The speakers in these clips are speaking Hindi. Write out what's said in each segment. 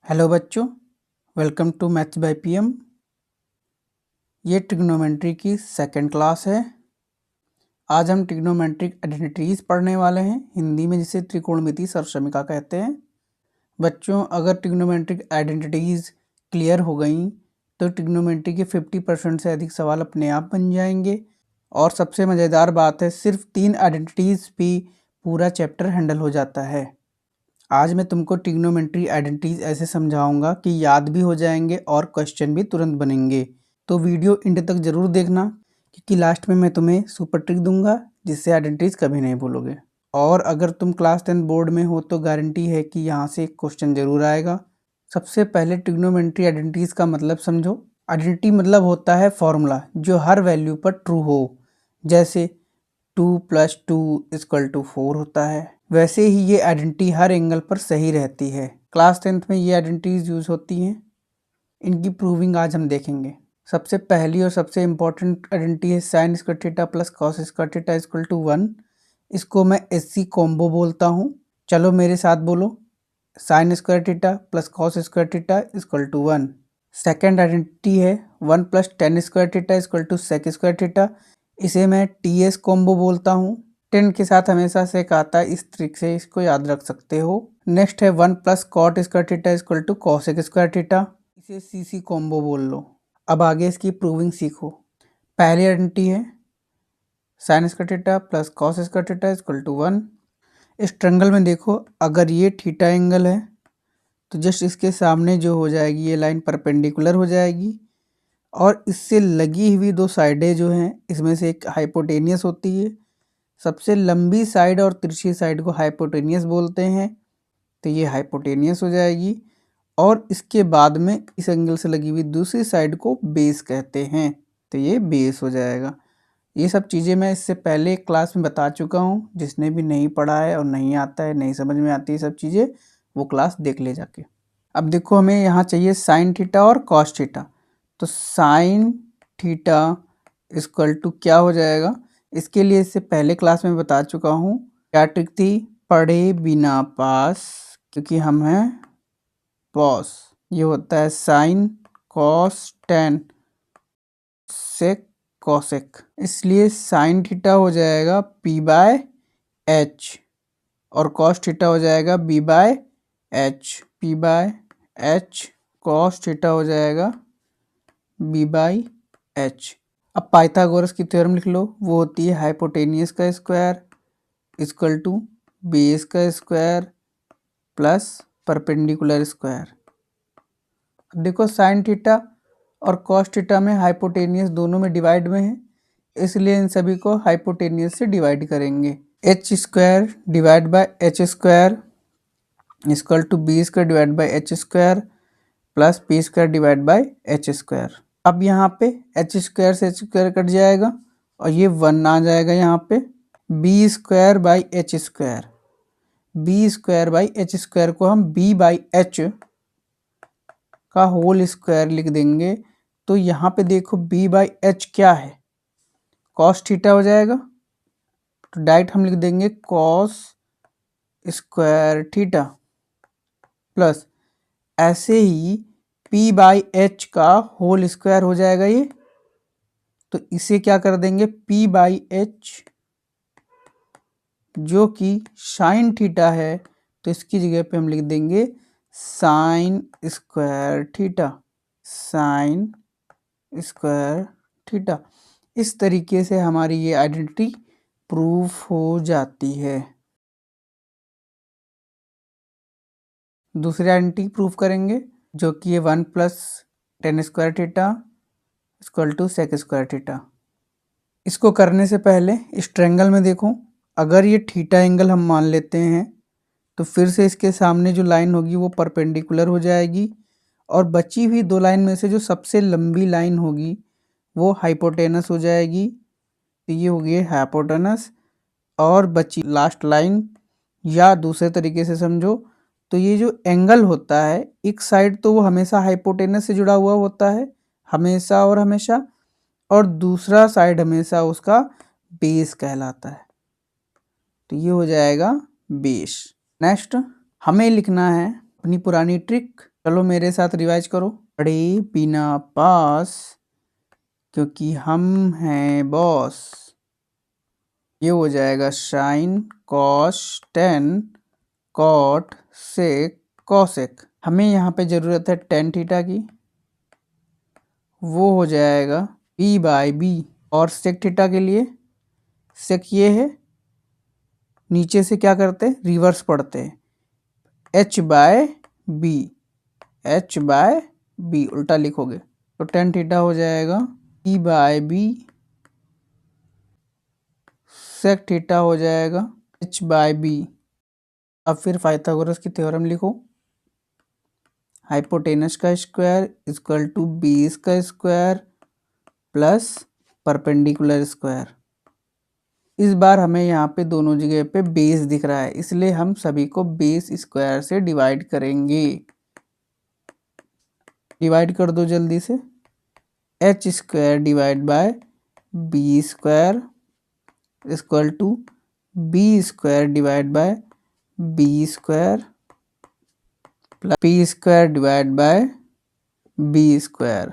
हेलो बच्चों, welcome to maths by PM. ये ट्रिग्नोमेट्री की सेकंड क्लास है। आज हम ट्रिग्नोमेट्रिक आइडेंटिटीज पढ़ने वाले हैं, हिंदी में जिसे त्रिकोणमिति सर्वसमीका कहते हैं। बच्चों, अगर ट्रिग्नोमेट्रिक आइडेंटिटीज क्लियर हो गई तो ट्रिग्नोमेट्री के 50% से अधिक सवाल अपने आप बन जाएंगे। और सबसे मज़ेदार बात है, सिर्फ 3 आइडेंटिटीज भी पूरा चैप्टर हैंडल हो जाता है। आज मैं तुमको ट्रिग्नोमेट्री आइडेंटिटीज ऐसे समझाऊंगा कि याद भी हो जाएंगे और क्वेश्चन भी तुरंत बनेंगे। तो वीडियो एंड तक जरूर देखना, क्योंकि लास्ट में मैं तुम्हें सुपर ट्रिक दूंगा जिससे आइडेंटिटीज कभी नहीं भूलोगे। और अगर तुम क्लास 10 बोर्ड में हो तो गारंटी है कि यहाँ से क्वेश्चन जरूर आएगा। सबसे पहले ट्रिग्नोमेट्री आइडेंटिटीज का मतलब समझो। आइडेंटिटी मतलब होता है फॉर्मूला जो हर वैल्यू पर ट्रू हो। जैसे 2 + 2 = 4 होता है, वैसे ही ये आइडेंटिटी हर एंगल पर सही रहती है। क्लास 10th में ये आइडेंटिटीज यूज होती हैं। इनकी प्रूविंग आज हम देखेंगे। सबसे पहली और सबसे इम्पोर्टेंट आइडेंटिटी है sin square theta plus cos square theta = 1। इसको मैं SC कॉम्बो बोलता हूँ। चलो मेरे साथ बोलो, sin square theta plus cos square theta = 1। Second identity है 1 + tan square theta = sec square theta. इसे मैं TS कॉम्बो बोलता हूँ। 10 के साथ हमेशा सेक आता है, इस ट्रिक से इसको याद रख सकते हो। नेक्स्ट है 1 + cot square theta = cosec square theta. इसे CC कॉम्बो बोल लो। अब आगे इसकी प्रूविंग सीखो। पहली आइडेंटिटी है sin square theta plus cos square theta = 1। इस ट्रायंगल में देखो, अगर ये थीटा एंगल है तो जस्ट इसके सामने जो हो जाएगी ये लाइन परपेंडिकुलर हो जाएगी, और इससे लगी हुई दो साइडें जो हैं इसमें से एक हाइपोटेनियस होती है। सबसे लंबी साइड और तिरछी साइड को हाइपोटेनियस बोलते हैं, तो ये हाइपोटेनियस हो जाएगी। और इसके बाद में इस एंगल से लगी हुई दूसरी साइड को बेस कहते हैं, तो ये बेस हो जाएगा। ये सब चीज़ें मैं इससे पहले क्लास में बता चुका हूँ। जिसने भी नहीं पढ़ा है और नहीं आता है, नहीं समझ में आती है सब चीज़ें, वो क्लास देख ले जाके। अब देखो, हमें यहाँ चाहिए साइन थीटा और कॉस थीटा। तो साइन थीटा = क्या हो जाएगा, इसके लिए इससे पहले क्लास में बता चुका हूँ। क्या ट्रिक थी? पढ़े बिना पास, क्योंकि हम हैं बॉस। ये होता है sine cos tan sec cosec, इसलिए साइन थीटा हो जाएगा P/H और कॉस थीटा हो जाएगा B/H। P/H कॉस थीटा हो जाएगा B/H। अब पाइथागोरस की थ्योरम लिख लो। वो होती है हाइपोटेनियस का स्क्वायर = बेस का स्क्वायर प्लस परपेंडिकुलर स्क्वायर। अब देखो, साइन थीटा और कॉस थीटा में हाइपोटेनियस दोनों में डिवाइड में है, इसलिए इन सभी को हाइपोटेनियस से डिवाइड करेंगे। h² / h² = B² / h² plus P² / h²। अब यहाँ पे h² से h² कट जाएगा और ये 1 आ जाएगा यहाँ पे। B² / h², B² / h² को हम B/h का होल स्क्वायर लिख देंगे। तो यहाँ पे देखो B/h क्या है, कॉस थीटा हो जाएगा, तो डायरेक्ट हम लिख देंगे कॉस स्क्वायर थीटा प्लस ऐसे ही P/h का होल स्क्वायर हो जाएगा ये। तो इसे क्या कर देंगे, P/h जो कि साइन थीटा है, तो इसकी जगह पे हम लिख देंगे sign square theta, sign square theta. इस तरीके से हमारी ये आइडेंटिटी प्रूफ हो जाती है। दूसरी आइडेंटिटी प्रूफ करेंगे, जो कि ये 1 + tan square theta = sec square theta. इसको करने से पहले इस ट्रायंगल में देखो, अगर ये थीटा एंगल हम मान लेते हैं तो फिर से इसके सामने जो लाइन होगी वो परपेंडिकुलर हो जाएगी, और बची हुई दो लाइन में से जो सबसे लंबी लाइन होगी वो हाइपोटेनस हो जाएगी। तो ये हो गई हाइपोटेनस, और बची लास्ट लाइन, या दूसरे तरीके से समझो तो ये जो एंगल होता है, एक साइड तो वो हमेशा हाइपोटेनस से जुड़ा हुआ होता है, हमेशा और हमेशा, और दूसरा साइड हमेशा उसका बेस कहलाता है। तो ये हो जाएगा बेस। नेक्स्ट हमें लिखना है अपनी पुरानी ट्रिक, चलो मेरे साथ रिवाइज करो। पढ़े बिना पास क्योंकि हम हैं बॉस। ये हो जाएगा sine cos tan cot sec cosec. हमें यहाँ पे ज़रूरत है टेन थीटा की, वो हो जाएगा बी बाई बी। और सेक थीटा के लिए सेक ये है, नीचे से क्या करते हैं रिवर्स पढ़ते हैं, H by B, H by B उल्टा लिखोगे तो टेन थीटा हो जाएगा B by B, sec theta हो जाएगा एच बाय बी। अब फिर पाइथागोरस की थ्योरम लिखो, हाइपोटेनस का स्क्वायर इक्वल टू बेस का स्क्वायर प्लस परपेंडिकुलर स्क्वायर। इस बार हमें यहाँ पे दोनों जगह पे बेस दिख रहा है, इसलिए हम सभी को बेस स्क्वायर से डिवाइड करेंगे। डिवाइड कर दो जल्दी से, H square divide by B square equal to B square divide by B square plus P square divide by B square.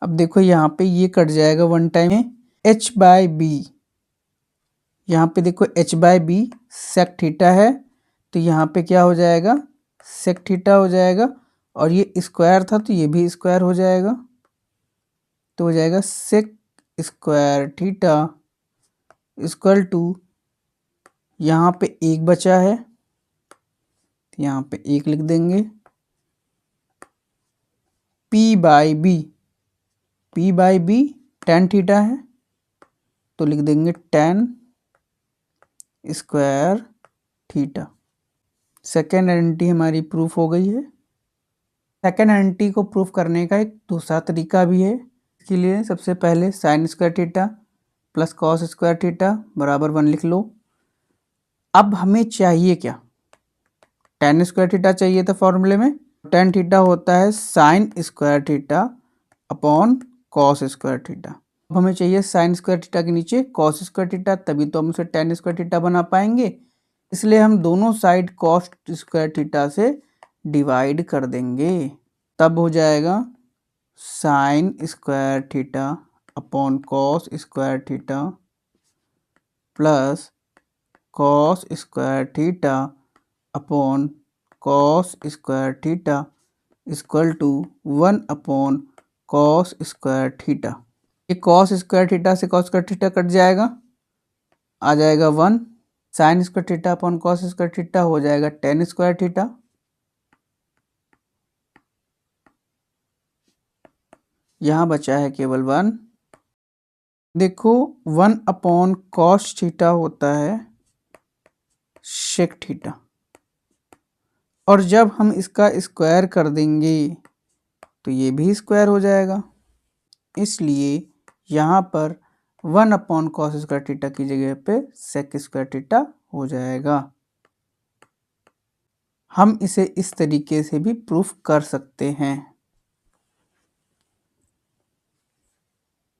अब देखो यहाँ पे ये कट जाएगा वन टाइम में, एच बाय बी, यहाँ पे देखो H by B sec theta है तो यहाँ पे क्या हो जाएगा सेक थीटा हो जाएगा, और ये स्क्वायर था तो ये भी स्क्वायर हो जाएगा, तो हो जाएगा sec square theta equal to, यहाँ पे एक बचा है तो यहाँ पे एक लिख देंगे, P by B, P by B tan theta है तो लिख देंगे tan square theta. Second identity हमारी प्रूफ हो गई है। सेकेंड आइडेंटिटी को प्रूफ करने का एक दूसरा तरीका भी है। इसके लिए सबसे पहले sign square theta plus cos square theta बराबर 1 लिख लो। अब हमें चाहिए क्या, टेन स्क्वायर थीटा चाहिए था फॉर्मूले में, टेन थीटा होता है sign square theta upon cos square theta. अब हमें चाहिए साइन स्क्वायर थीटा के नीचे कॉस स्क्वायर थीटा, तभी तो हम उसे टेन स्क्वायर थीटा बना पाएंगे, इसलिए हम दोनों साइड कॉस स्क्वायर थीटा से डिवाइड कर देंगे। तब हो जाएगा sine square theta upon cos square theta plus cos square theta upon cos square theta equal to 1 upon cos square theta. ये कॉस स्क्वायर थीटा से कॉस स्क्वायर थीटा कट जाएगा, आ जाएगा 1। Sine square theta upon cos square theta हो जाएगा टेन स्क्वायर थीटा, यहाँ बचा है केवल 1। देखो 1 अपॉन कॉस थीटा होता है सेक थीटा, और जब हम इसका स्क्वायर कर देंगे तो ये भी स्क्वायर हो जाएगा, इसलिए यहाँ पर 1 अपॉन कॉस स्क्वायर थीटा की जगह पे सेक स्क्वायर थीटा हो जाएगा। हम इसे इस तरीके से भी प्रूफ कर सकते हैं।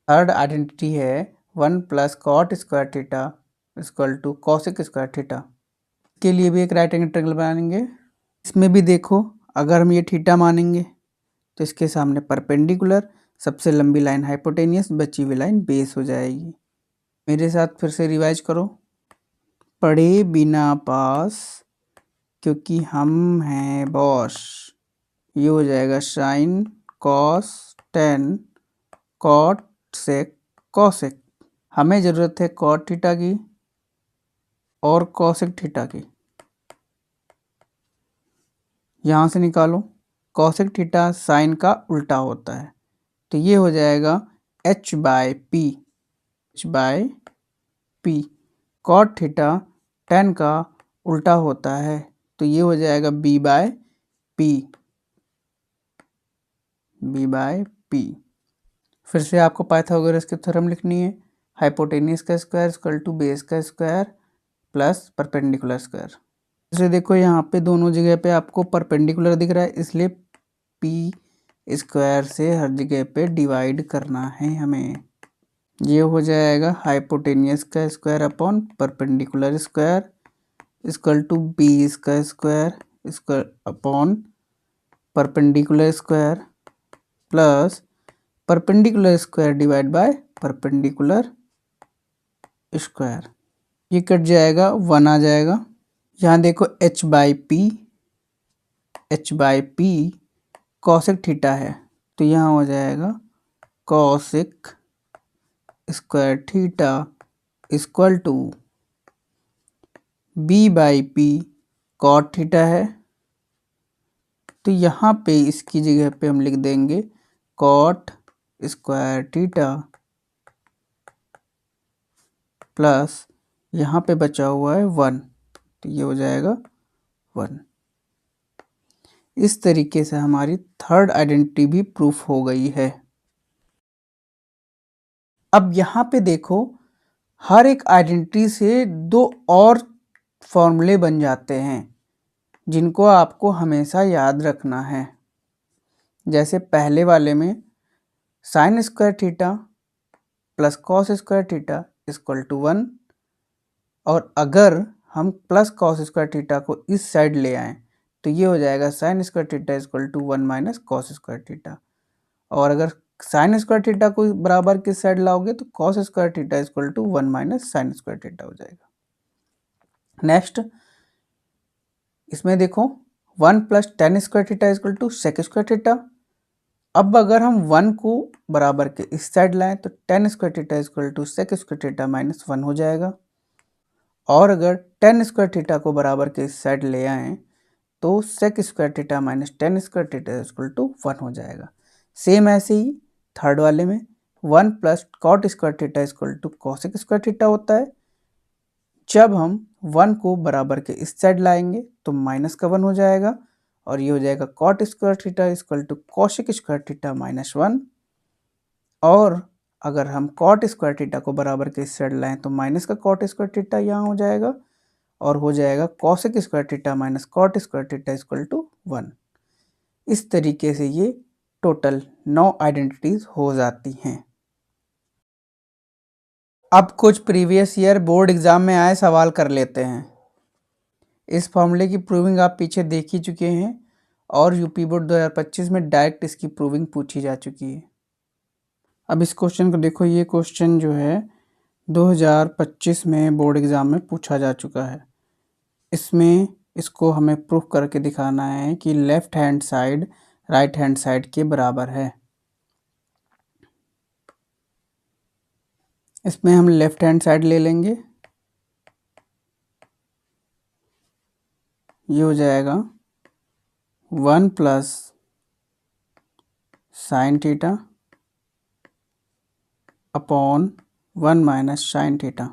थर्ड आइडेंटिटी है 1 plus cot square theta equal to cosec square theta. के लिए भी एक राइट एंगल ट्रायंगल बनाएंगे। इसमें भी देखो अगर हम ये थीटा मानेंगे तो इसके सामने परपेंडिकुलर, सबसे लंबी लाइन हाइपोटेनियस, बची हुई लाइन बेस हो जाएगी। मेरे साथ फिर से रिवाइज करो, पढ़े बिना पास क्योंकि हम हैं बॉस। ये हो जाएगा sine cos tan cot sec cosec. हमें ज़रूरत है कॉट थीटा की और कॉसेक थीटा की, यहाँ से निकालो। कॉसेक थीटा साइन का उल्टा होता है तो ये हो जाएगा H by P, H by P. Cot theta tan का उल्टा होता है तो ये हो जाएगा B by P, B by P. फिर से आपको पाइथागोरस की थ्योरम लिखनी है, हाइपोटेनियस का स्क्वायर इक्वल टू बेस का स्क्वायर प्लस परपेंडिकुलर स्क्वायर। जैसे देखो यहाँ पे दोनों जगह पे आपको परपेंडिकुलर दिख रहा है, इसलिए पी स्क्वायर से हर जगह पे डिवाइड करना है हमें। ये हो जाएगा हाइपोटेनियस का square upon perpendicular square equal to B का square square upon perpendicular square plus perpendicular square divide by perpendicular square. ये कट जाएगा, 1 आ जाएगा। यहाँ देखो h by P cosec theta है, तो यहाँ हो जाएगा cosec square theta equal to B by P cot theta है, तो यहाँ पे इसकी जगह पे हम लिख देंगे कॉट स्क्वायर थीटा प्लस यहाँ पे बचा हुआ है 1, तो ये हो जाएगा 1। इस तरीके से हमारी थर्ड आइडेंटिटी भी प्रूफ हो गई है। अब यहाँ पे देखो, हर एक आइडेंटिटी से 2 और फॉर्मूले बन जाते हैं जिनको आपको हमेशा याद रखना है। जैसे पहले वाले में sine square theta plus cos square theta equal to 1, और अगर हम प्लस कॉस स्क्वायर थीटा को इस साइड ले आएँ तो ये हो जाएगा sine square theta equal to 1 minus cos square theta. और अगर साइन स्क्वायर थीटा को बराबर किस साइड लाओगे तो cos square theta equal to 1 minus sine square theta हो जाएगा। नेक्स्ट इसमें देखो 1 plus tan square theta equal to sec square theta. अब अगर हम 1 को बराबर के इस साइड लाएं तो tan square theta equal to sec square theta minus 1 हो जाएगा। और अगर टेन स्क्वायर थीटा को बराबर के इस साइड ले आएँ तो sec square theta minus tan square theta equal to 1 हो जाएगा। सेम ऐसे ही थर्ड वाले में 1 plus cot square theta equal to cosec square theta होता है। जब हम 1 को बराबर के इस साइड लाएंगे तो माइनस का 1 हो जाएगा, और ये हो जाएगा cot square theta equal to cosec square theta minus 1। और अगर हम कॉट स्क्वायर थीटा को बराबर के इस साइड लाएं तो माइनस का कॉट स्क्वायर थीटा यहाँ हो जाएगा, और हो जाएगा cosec square theta minus cot square theta equal to 1। इस तरीके से ये टोटल 9 आइडेंटिटीज हो जाती हैं। अब कुछ प्रीवियस ईयर बोर्ड एग्जाम में आए सवाल कर लेते हैं। इस फॉर्मूले की प्रूविंग आप पीछे देख ही चुके हैं, और यूपी बोर्ड 2025 में डायरेक्ट इसकी प्रूविंग पूछी जा चुकी है। अब इस क्वेश्चन को देखो, ये क्वेश्चन जो है 2025 में बोर्ड एग्जाम में पूछा जा चुका है। इसमें इसको हमें प्रूफ करके दिखाना है कि left hand side right hand side के बराबर है। इसमें हम लेफ्ट हैंड साइड ले लेंगे, ये हो जाएगा 1 plus sine theta upon 1 minus sine theta.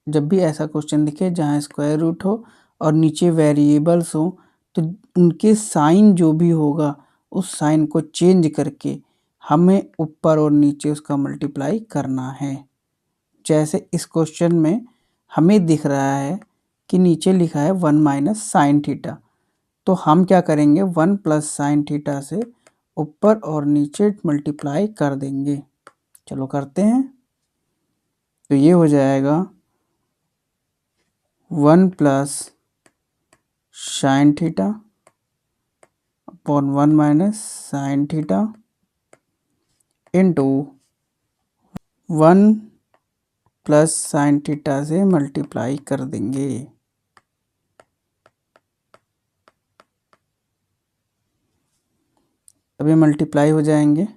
जब भी ऐसा क्वेश्चन दिखे जहाँ स्क्वायर रूट हो और नीचे वेरिएबल्स हो तो उनके साइन जो भी होगा उस साइन को चेंज करके हमें ऊपर और नीचे उसका मल्टीप्लाई करना है। जैसे इस क्वेश्चन में हमें दिख रहा है कि नीचे लिखा है 1 माइनस साइन थीटा, तो हम क्या करेंगे 1 प्लस साइन थीटा से ऊपर और नीचे मल्टीप्लाई कर देंगे। चलो करते हैं, तो ये हो जाएगा 1 plus sine theta upon 1 minus sine theta into 1 plus sine theta से मल्टीप्लाई कर देंगे। अब ये मल्टीप्लाई हो जाएंगे।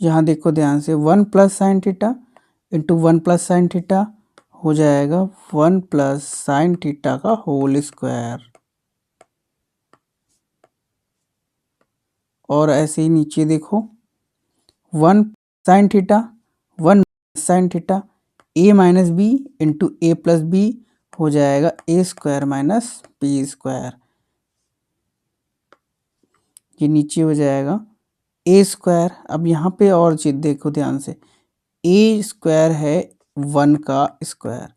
यहाँ देखो ध्यान से 1 plus sine theta into 1 plus sine theta हो जाएगा 1 प्लस साइन थीटा का होल स्क्वायर, और ऐसे ही नीचे देखो 1 साइन थीटा 1 साइन थीटा ए माइनस बी इंटू ए प्लस बी हो जाएगा ए स्क्वायर माइनस बी स्क्वायर। ये नीचे हो जाएगा ए स्क्वायर। अब यहाँ पे और चीज़ देखो ध्यान से, ए स्क्वायर है 1 का स्क्वायर,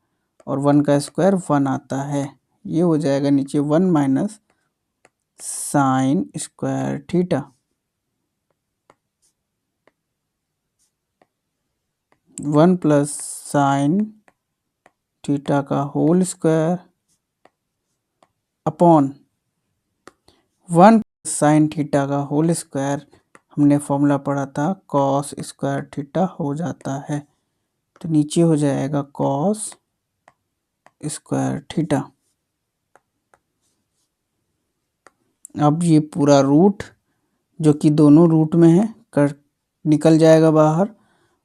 और 1 का स्क्वायर 1 आता है। ये हो जाएगा नीचे 1 minus sine square theta, 1 plus sine theta का whole square upon 1 sine theta का होल स्क्वायर, हमने फॉर्मूला पढ़ा था कॉस स्क्वायर थीटा हो जाता है, तो नीचे हो जाएगा कॉस स्क्वायर थीटा। अब ये पूरा रूट जो कि दोनों रूट में है कर निकल जाएगा बाहर,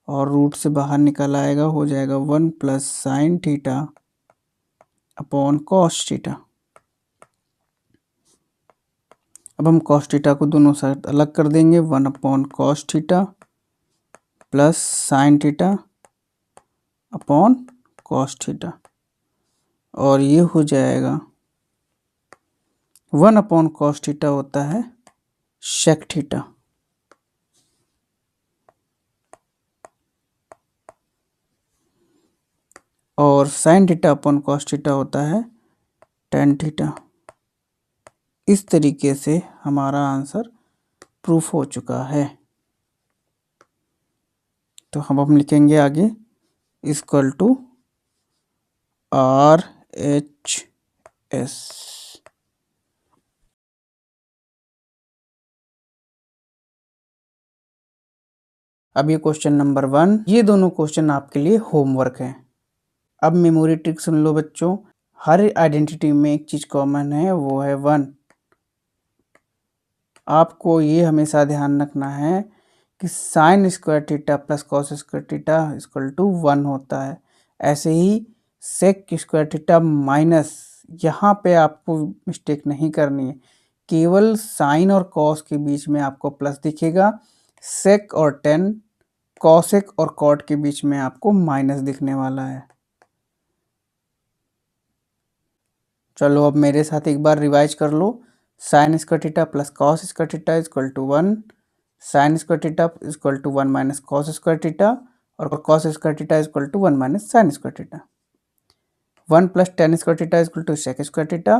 और रूट से बाहर निकल आएगा, हो जाएगा 1 plus sine theta upon cos theta. अब हम कॉस थीटा को दोनों साइड अलग कर देंगे, 1 upon cos theta plus sine theta upon cos theta, और ये हो जाएगा 1 अपॉन कॉस थीटा होता है सेक थीटा, और sine theta upon cos theta होता है टेन थीटा। इस तरीके से हमारा आंसर प्रूफ हो चुका है। तो हम लिखेंगे आगे इक्वल टू RHS। अब ये क्वेश्चन नंबर 1, ये दोनों क्वेश्चन आपके लिए होमवर्क है। अब मेमोरी ट्रिक सुन लो बच्चों, हर आइडेंटिटी में एक चीज कॉमन है, वो है 1। आपको ये हमेशा ध्यान रखना है कि sine square theta plus cos square theta equal to 1 होता है। ऐसे ही सेक स्क्वायर थीटा माइनस, यहाँ पे आपको मिस्टेक नहीं करनी है, केवल साइन और कॉस के बीच में आपको प्लस दिखेगा, सेक और टेन, कॉसेक और कॉट के बीच में आपको माइनस दिखने वाला है। चलो अब मेरे साथ एक बार रिवाइज कर लो। Sine square theta plus cos square theta equal to 1, sine square theta equal to 1 minus cos square theta, और cos square theta equal to 1 minus sine square theta. 1 plus tan square theta equal to sec square theta,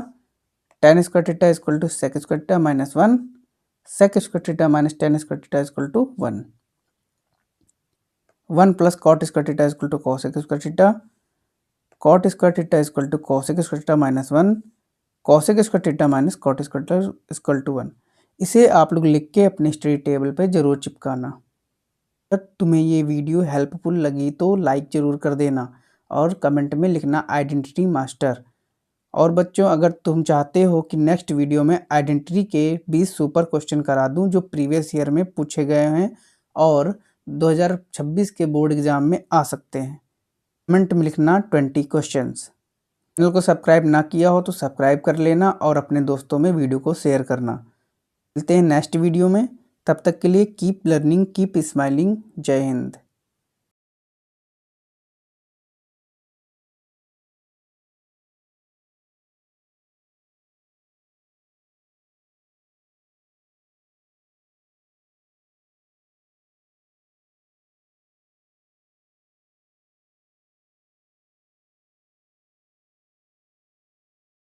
tan square theta equal to sec square theta minus 1, sec square theta minus tan square theta equal to 1। 1 plus cot square theta equal to cosec square theta, cot square theta equal to cosec square theta minus 1, cosec square theta minus cot square theta equal to 1। इसे आप लोग लिख के अपने स्टडी टेबल पे जरूर चिपकाना। अगर तुम्हें ये वीडियो हेल्पफुल लगी तो लाइक जरूर कर देना, और कमेंट में लिखना आइडेंटिटी मास्टर। और बच्चों, अगर तुम चाहते हो कि नेक्स्ट वीडियो में आइडेंटिटी के 20 सुपर क्वेश्चन करा दूं जो प्रीवियस ईयर में पूछे गए हैं और 2026 के बोर्ड एग्जाम में आ सकते हैं, कमेंट में लिखना 20 क्वेश्चंस। चैनल को सब्सक्राइब ना किया हो तो सब्सक्राइब कर लेना और अपने दोस्तों में वीडियो को शेयर करना। मिलते हैं नेक्स्ट वीडियो में, तब तक के लिए कीप लर्निंग, कीप स्माइलिंग। जय हिंद।